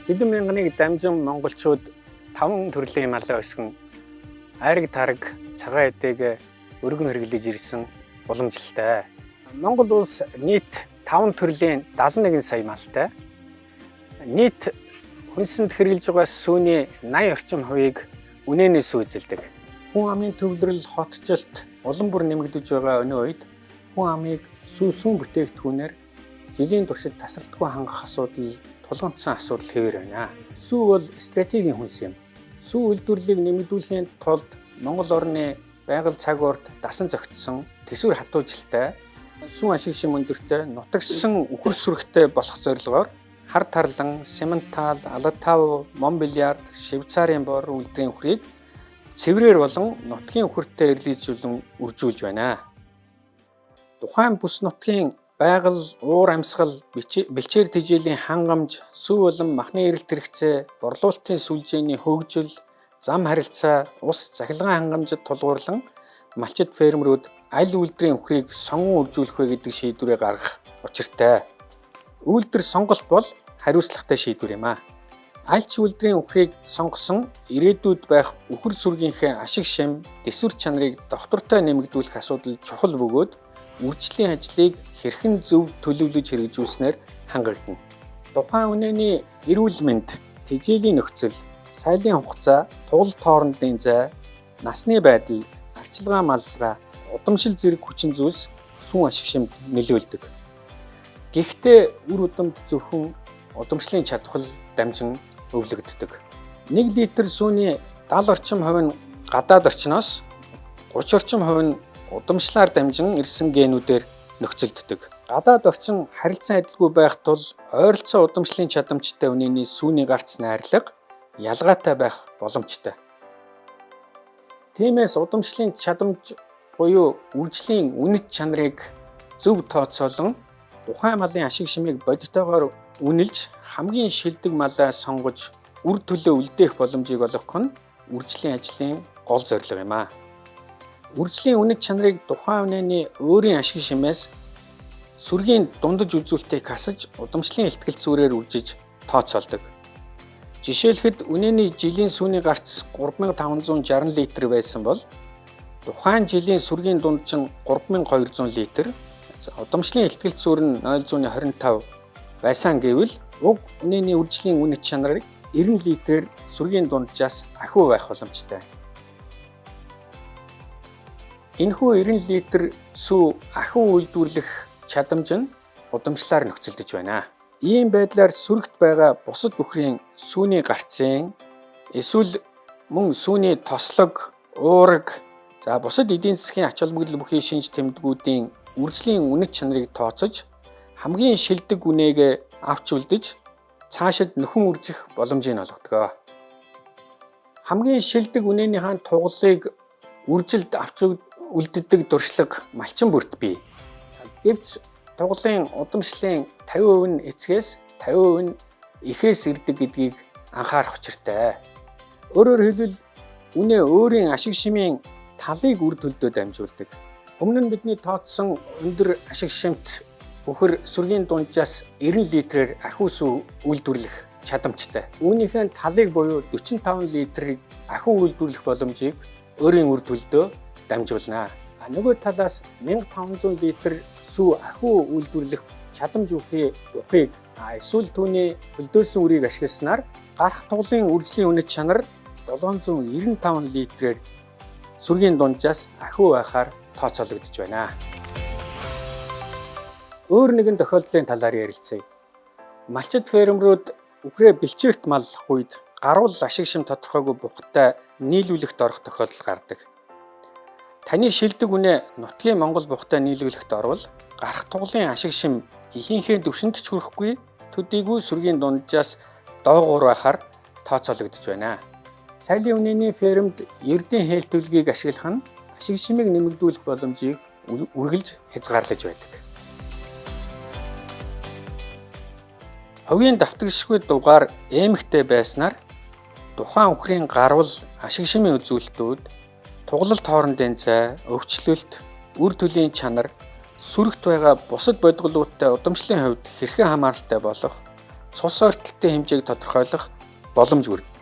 Хэдэн мянганыг дамжин монголчууд 5 төрлийн малаа өсгөн айраг тараг цагаан эдэг өргөн хэрэглэж ирсэн уламжлалтай. Монгол улс нийт 5 төрлийн 71 сая малтай. Нийт хүнсэнд хэрэглэж байгаа сүүний 80 орчим хувийг үнэнээс үзэлдэг. Хүн амын төвлөрөл хотчлолт улам бүр нэмэгдэж байгаа өнөө үед хүн амыг сүүн бүтээгдэхүүнээр жилийн туршид тасралтгүй хангах асуудал тулгамдсан асуудал хэвээр байна. Сүү бол стратегийн хүнс юм. Сүү үйлдвэрлэлийг нэмэгдүүлэхийн тулд Монгол орны байгаль цаг уурт дасан зохицсон төсвөр хатуужилтай сүүн ашиг шим өндөртэй нутагсан үхэр сүрэгтэй болох зорилгоор хар тарлан, Симментал, Алатау, Монбелиард, Швейцарын бор үйлдвэрийн үхрийг цэврээр болон нутгийн үхэртэй эрлийжүүлэн үржүүлж байна. Тухайн бүс нутгийн байгаль, уур амьсгал, бэлчээр тэжээлийн хангамж, сүү болон махны эрэлт хэрэгцээ, борлуулалтын сүлжээний хөгжил, зам харилцаа, ус цахилгаан хангамжид тулгуурлан малчид фермерүүд аль үйлдвэрийн үхрийг сонгон үржүүлэх вэ гэдэг шийдвэрээ гаргах учиртай. Үйлдвэр сонголт бол хариуцлагатай шийдвэр юм а. Аль ч үйлдвэрийн үхрийг сонгосон ирээдүйд байх үхэр сүргийнхээ ашиг шим, дэсвэр чанарыг доктортой нэмэгдүүлэх асуудал чухал бөгөөд үржлийн ажлыг хэрхэн зөв төлөвлөж хэрэгжүүлснээр хангагдана. Тухайн үнэний эрүүл мэнд, тэжээлийн нөхцөл, сайлын хугацаа, тугалт хоорондын зай, насны байдал, арчилгаа маллага, удамшил зэрэг хүчин зүйлс сүүн ашиг шимд нөлөөлдөг. Гэхдээ үр удамд зөвхөн удамшлын чадвал дамжин өвлөгддөг. 1 литр сүүний 70 орчим хувь нь гадаад орчноос 30 орчим хувь нь удамшлаар дамжин ирсэн генүүдээр нөхцөлддөг. Гадаад орчин харилцан адилгүй байх тул ойролцоо удамшлын чадамжтай үнэний сүүний гарц найрлага ялгаатай байх боломжтой. Тиймээс удамшлын чадамж буюу үржлийн үнэт чанарыг зөв тооцоолон тухайн малын ашиг шимийг бодитоогоор үнэлж хамгийн шилдэг малаа сонгож үр төлөө үлдээх боломжийг олгох нь үржлийн ажлын гол зорилго юм а. Үржлийн үнэт чанарыг тухайн үнэний өөрийн ашиг шимээс сүргийн дундаж үзүүлэлтийг хасаж удамшлын илтгэл зүрээр үржиж тооцоолдог. Жишээлхэд үнэний жилийн сүүний гарц 3560 литр байсан бол тухайн жилийн сүргийн дунджин 3200 литр, удамшлын илтгэл зүр нь 0.25 байсан гэвэл уг үнэний үржлийн үнэт чанарыг 90 литрээр сүргийн дунджаас ахиу байх боломжтой. Энэхүү 90 литр сүү ахиу үйлдвэрлэх чадамж нь удамшлаар нөхцөлдөж байна. Ийм байдлаар сүрэгт байгаа бусад бүхрийн сүүний гарцын эсвэл мөн сүүний тослог, уураг, бусад эдийн засгийн ач холбогдол бүхий шинж тэмдгүүдийн үржлийн үнэт чанарыг тооцож хамгийн шилдэг үнэгээ авч үлдэж цаашид нөхөн үржих боломжийг олгодог. Хамгийн шилдэг үнэнийхээ тугалыг үржилд авч үлддэг дуршлаг малчин бүрт бий. Гэвч тугалын удамшлын 50% нь эцгээс 50% нь эхээс ирдэг гэдгийг анхаарах учиртай. Өөрөөр хэлбэл үнэ өөрийн ашиг шимийн талыг үр төлдөө дамжуулдаг. Өмнө нь бидний тооцсон өндөр ашиг шимт бүхэр сүргийн дунджаас 90 литрээр ахиу сүү үйлдвэрлэх чадамжтай. Үүнийхээ талыг буюу 45 литрийг ахиу үйлдвэрлэх боломжийг өөрийн үр төлдөө дамжуулна. Нөгөө талаас 1500 литр сүү ахиу үйлдвэрлэх чадамж ухыг эсвэл түүний хөлдөөсөн үрийг ашигласнаар гарах тугалын үржлийн үнэт чанар 795 литрээр сүргийн дунджаас ахиу байхаар тооцоологдож байна. Өөр нэгэн тохиолдлын талаар ярилцъя. Малчид фермерүүд үхрээ бэлчээрт маллах үед гаруул ашиг шим тодорхойгүй бухтай нийлүүлэхт орох тохиолдол гардаг. Таны шилдэг үнэ нутгийн Монгол бухтай нийлүүлэхт орвол гарах тугалын ашиг шим ихийнхээ төвшөнд ч хүрэхгүй, төдийгүй сүргийн дунджаас доогуур байхаар тооцоологдож байна. Сайлын үнэний фермд ердийн хэлтүүлгийг ашиглах нь ашиг шимийг нэмэгдүүлэх боломжийг үргэлж хязгаарлаж байдаг. Хувийн давтагшгүй дугаар эмхтэй байснаар тухайн үхрийн гарвал ашиг шимийн үзүүлэлтүүд, тугалалт хоорондын зай, өвчлөлт, үр төлийн чанар, сүрэгт байгаа бусад бодголуудтай удамшлын хувьд хэрхэн хамааралтай болох цус ойртолтой хэмжээг тодорхойлох боломж хүрнэ.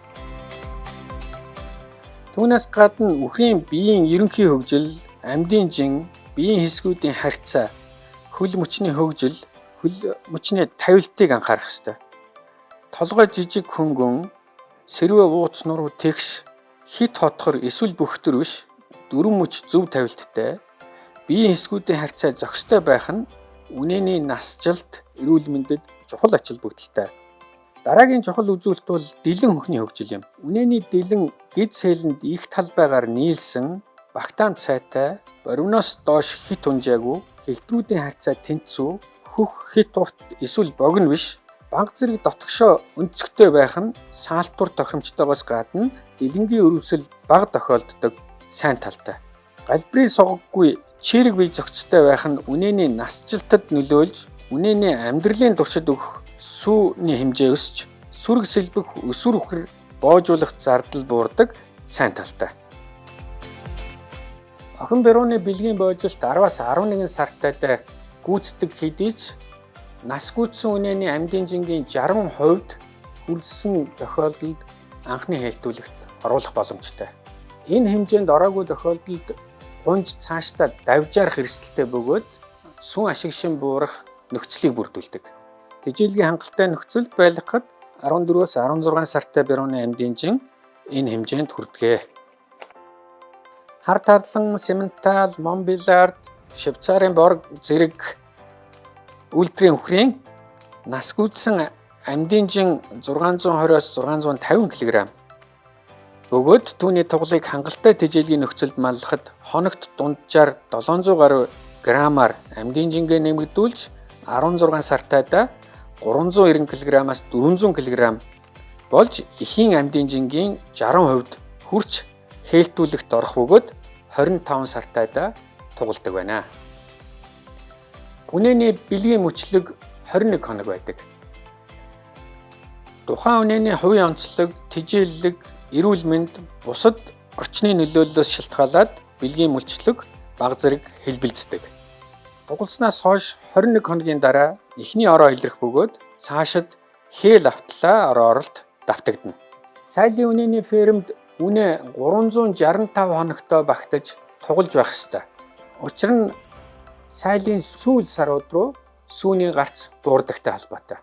Түүнээс гадна үхрийн биеийн ерөнхий хөгжил, амьдын жин, биеийн хэсгүүдийн харьцаа, хөл мөчний хөгжил, хөл мөчний тавилтыг анхаарах ёстой. Толгой жижиг хөнгөн, сэрвэ ууц нуруу тэгш, хит хотгор эсвэл бөхтөр биш, дөрвөн мөч зөв тавилттай, биеийн хэсгүүдийн харьцаа зохистой байх нь үнэний насжилт, эрүүл мэндэд чухал ачаал бүгдэлтэй. Дараагийн чухал үзүүлэлт бол дэлэн хөхний хөгжил юм. Үнэний дэлэн гид сэлэнд их талбайгаар нийлсэн, багтаамж сайтай, боривноос доош хит унжаагүй, хэлтрүүдийн харьцаа тэнцүү, хөх хит урт эсвэл богино биш, банг зэрэг дотгошоо өнцгтэй байх нь саалтур тохиромжтойгоос гадна дэлэнгийн өрөвсөл бага тохиолддог сайн талтай. Галбирын согоггүй чирэг бие зохицтой байх нь үнэний насжилтад нөлөөлж, үнэний амьдралын туршид өгөх сүүний хэмжээ өсч, сүрэг сэлбэх өсвөр үхэр боожуулах зардал буурдаг сайн талтай. Охин барууны бэлгийн бooжилт 10-аас 11 сартайд гүйцэтгэх хэдий ч нас гүйцсэн үнэний амьдын жингийн 60% хүрсэн тохиолдолд анхны хэлтүүлэгт оруулах боломжтой. Энэ хэмжээнд ороогүй тохиолдолд гунж цаашдаа давжаарах эрсдэлтэй бөгөөд сүн ашиг шин буурах нөхцөлийг бүрдүүлдэг. Тэжээлгийн хангалттай нөхцөлд байлгахад 14-өөс 16 сартай барууны амьдын жин энэ хэмжээнд хүрдэгэ. Хар тарлан, симментал, монбилард, швейцарын борг зэрэг үйлдвэрийн үхрийн нас гүйцсэн амьдын жин 620-оос 650 кг. Бөгөөд түүний тугалыг хангалттай тэжээлгийн нөхцөлд маллахад хоногт дунджаар 700 гаруй грамаар амьдын жингээ нэмэгдүүлж 16 сартайдаа 390 кг-аас 400 кг болж эхийн амьдын жингийн 60% хүрч хэлтүүлэгт орох бөгөөд 25 сартайдаа тугалдаг байна. Үнэний бэлгийн мөчлөг 21 хоног байдаг. Тухайн үнэний хувийн онцлог, тэжээллэг, эрүүл мэнд, бусад орчны нөлөөллөөс шалтгаалаад бэлгийн мөчлөг бага зэрэг хэлбэлцдэг. Тугалснаас хойш 21 хоногийн дараа эхний ороо илрэх бөгөөд цаашид хээл автлаа ороо оролт давтагдана. Сайлын үнэний фермд үнэ 365 хоногтой багтаж тугалж байх ёстой. Учир нь сайлын сүүл сарууд руу сүүний гарц буурдагтай холбоотой.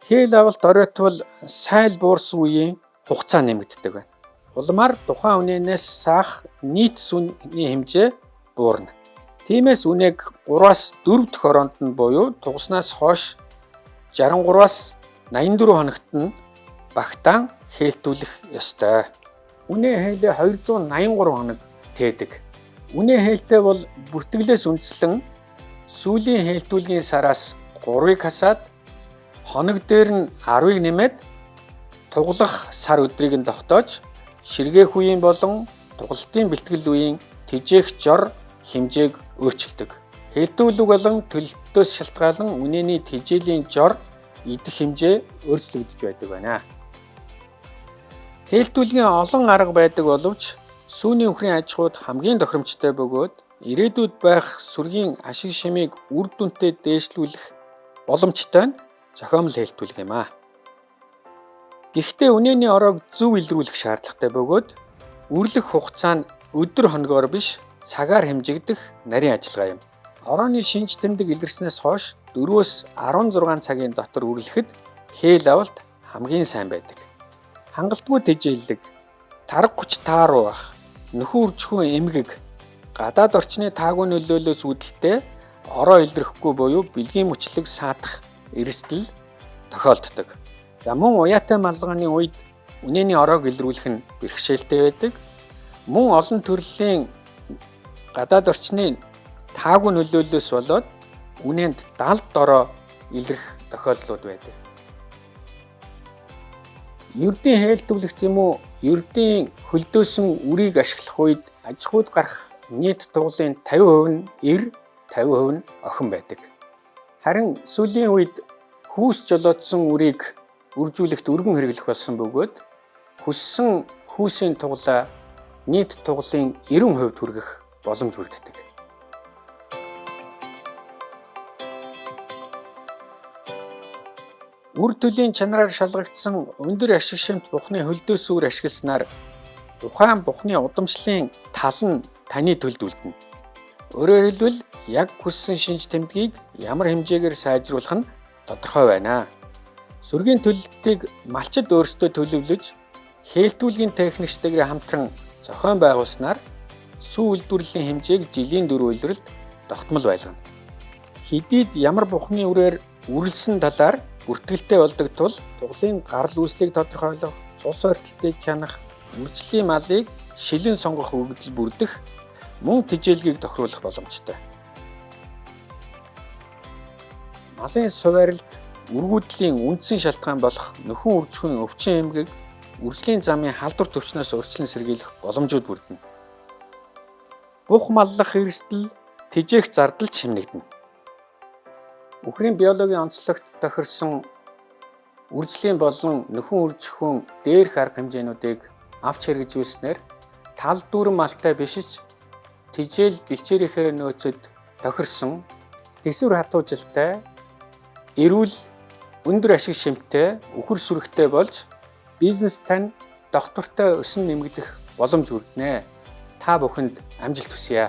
Хээл авалт оройтвол сайл буурсан үеийн хугацаа нэмэгддэг байна. Улмаар тухайн үнэнээс саах нийт сүний хэмжээ буурна. Тиймээс үнэг 3-аас 4 дахь ороонд нь буюу тугаснаас хойш 63-аас 84 хоногт нь багтаан хэлтүүлэх ёстой. Үнэ хээлээ 283 хоног тээдэг. Үнэ хээлтэй бол бүртгэлээс үндслэн сүүлийн хэлтүүлгийн сараас 3-ыг хасаад хоног дээр нь 10-ыг нэмээд туглах сар өдрийг нь тогтоож ширгээх үеийн болон тугалтын бэлтгэл үеийн тэжээх жор хэмжээг өөрчилдөг. Хэлтүүлэг болон төлөлтөөс шалтгаалan үнэний тэжээлийн жор идэх хэмжээ өөрчлөгдөж байдаг байна. Хэлтүүлгийн олон арга байдаг боловч сүүний үхрийн аж ахуйд хамгийн тохиромжтой бөгөөд ирээдүйд байх сүргийн ашиг шимийг үр дүнтэй дээшлүүлэх боломжтой нь зохиомл хэлтүүлэг юм аа. Гэхдээ үнэний ороог зөв илрүүлэх шаардлагатай бөгөөд үрлэх хугацаа нь өдөр хоногоор биш цагаар хэмжигдэх нарийн ажиллагаа юм. Орооны шинж тэмдэг илэрснээс хойш 4-өөс 16 цагийн дотор үрлэхэд хээл авалт хамгийн сайн байдаг. Хангалтгүй тэжээллэг, тарга хүч тааруу байх, нөхөн үржихүүн эмгэг, гадаад орчны таагүй нөлөөлөөс үүдэлтэй ороо илрэхгүй буюу бэлгийн мөчлөг саатах эрсдэл тохиолддог. За мөн уяатай маллагын үед үнэний ороог илрүүлэх нь бэрхшээлтэй байдаг. Мөн олон төрлийн гадаад орчны таагүй нөлөөллөөс болоод үнэнд далд ороо илрэх тохиолдлууд байдаг. Ердийн хэлтүүлэх тийм үү, ердийн хөлдөөсөн үрийг ашиглах үед аж ахуйд гарах нийт тугалын 50% нь эр, 50% нь охин байдаг. Харин сүүлийн үед хүүс жолоодсон үрийг үржүүлэхт өргөн хэрэглэх болсон бөгөөд хүссэн хүүсийн тугалаа нийт тугалын 90% хүргэх боломж бүрддэг. Үр төлийн чанараар шалгагдсан өндөр ашиг шимт бухны хөлдөөсүүр ашигласнаар тухайн бухны удамшлын тал нь таны төлд үлдэнэ. Өөрөөр хэлбэл яг хүссэн шинж тэмдгийг ямар хэмжээгээр сайжруулах нь тодорхой байна. Сүргийн төлөлтийг малчид өөрсдөө төлөвлөж, хээлтүүлгийн техникчдээр хамтран зохион байгуулснаар сүү үйлдвэрлэлийн хэмжээг жилийн 4 улиралд тогтмол байлгана. Хэдийд ямар бухны үрээр үрэлсэн талаар бүртгэлтэй болдог тул тугалын гарал үүслийг тодорхойлох, цус ойртолтыг хянах, үржлийн малыг шилэн сонгох өгөгдөл бүрдэх, мөн тэжээлгийг тохируулах боломжтой. Малын суваарилд үргүүдлийн үндсэн шалтгаан болох нөхөн үржихийн өвчин эмгэг, үржлийн замын халдвар төвчнөөс урьдчилан сэргийлэх боломжууд бүрдэнэ. Бух маллах эрсдэл, тэжээх зардал чимнэгдэнэ. Үхрийн биологийн онцлогт тохирсон үржлийн болон нөхөн үржихийн дээрх арга хэмжээнүүдийг авч хэрэгжүүлснээр тал дүүрэн малтай бишиж тэжээл бэлчээрийнхээ нөөцөд тохирсон тэсвэр хатуужилтай, эрүүл, өндөр ашиг шимттэй, үхэр сүрэгтэй болж бизнес тань доктортой өсөн нэмэгдэх боломж хүрдэнэ. Та бүхэнд амжилт хүсье.